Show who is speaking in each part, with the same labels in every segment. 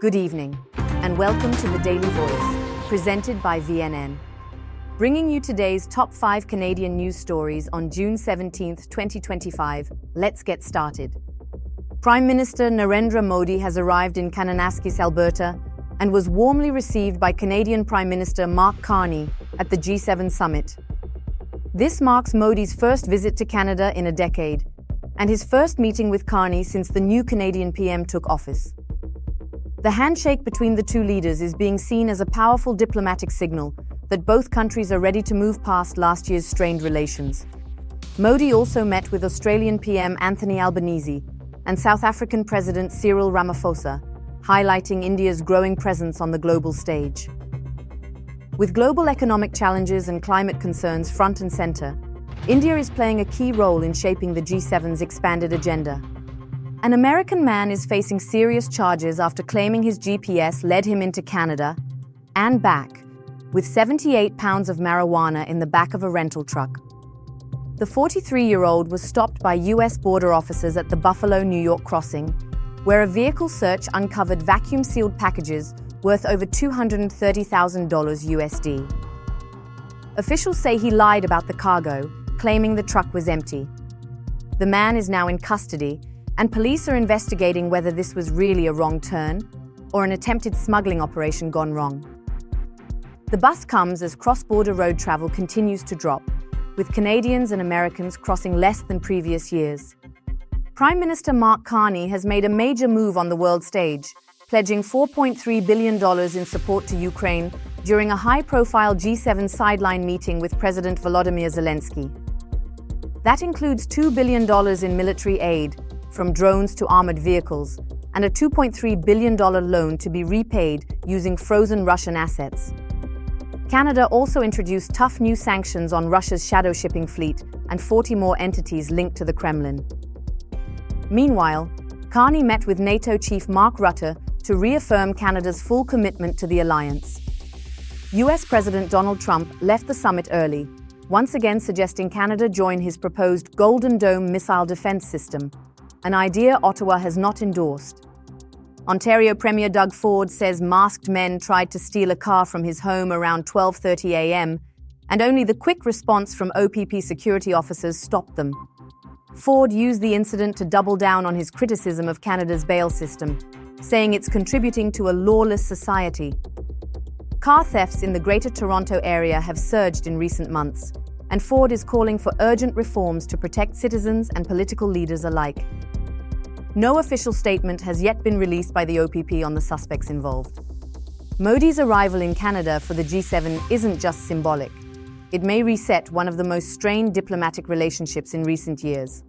Speaker 1: Good evening, and welcome to the Daily Voice, presented by VNN. Bringing you today's top 5 Canadian news stories on June 17, 2025, let's get started. Prime Minister Narendra Modi has arrived in Kananaskis, Alberta, and was warmly received by Canadian Prime Minister Mark Carney at the G7 summit. This marks Modi's first visit to Canada in a decade, and his first meeting with Carney since the new Canadian PM took office. The handshake between the two leaders is being seen as a powerful diplomatic signal that both countries are ready to move past last year's strained relations. Modi also met with Australian PM Anthony Albanese and South African President Cyril Ramaphosa, highlighting India's growing presence on the global stage. With global economic challenges and climate concerns front and center, India is playing a key role in shaping the G7's expanded agenda. An American man is facing serious charges after claiming his GPS led him into Canada and back, with 78 pounds of marijuana in the back of a rental truck. The 43-year-old was stopped by U.S. border officers at the Buffalo, New York crossing, where a vehicle search uncovered vacuum-sealed packages worth over $230,000 USD. Officials say he lied about the cargo, claiming the truck was empty. The man is now in custody, and police are investigating whether this was really a wrong turn or an attempted smuggling operation gone wrong. The bust comes as cross-border road travel continues to drop, with Canadians and Americans crossing less than previous years. Prime Minister Mark Carney has made a major move on the world stage, pledging $4.3 billion in support to Ukraine during a high-profile G7 sideline meeting with President Volodymyr Zelensky. That includes $2 billion in military aid, from drones to armored vehicles, and a $2.3 billion loan to be repaid using frozen Russian assets. Canada also introduced tough new sanctions on Russia's shadow shipping fleet and 40 more entities linked to the Kremlin. Meanwhile, Carney met with NATO chief Mark Rutte to reaffirm Canada's full commitment to the alliance. US President Donald Trump left the summit early, once again suggesting Canada join his proposed Golden Dome missile defense system, an idea Ottawa has not endorsed. Ontario Premier Doug Ford says masked men tried to steal a car from his home around 12:30 a.m., and only the quick response from OPP security officers stopped them. Ford used the incident to double down on his criticism of Canada's bail system, saying it's contributing to a lawless society. Car thefts in the Greater Toronto area have surged in recent months, and Ford is calling for urgent reforms to protect citizens and political leaders alike. No official statement has yet been released by the OPP on the suspects involved. Modi's arrival in Canada for the G7 isn't just symbolic. It may reset one of the most strained diplomatic relationships in recent years.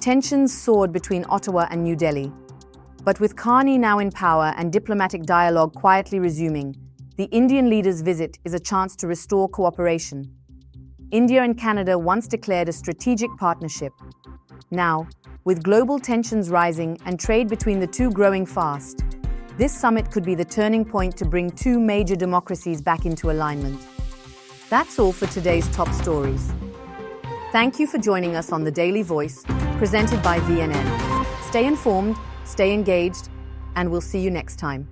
Speaker 1: Tensions soared between Ottawa and New Delhi. But with Carney now in power and diplomatic dialogue quietly resuming, the Indian leader's visit is a chance to restore cooperation. India and Canada once declared a strategic partnership. Now, with global tensions rising and trade between the two growing fast, this summit could be the turning point to bring two major democracies back into alignment. That's all for today's top stories. Thank you for joining us on The Daily Voice, presented by VNN. Stay informed, stay engaged, and we'll see you next time.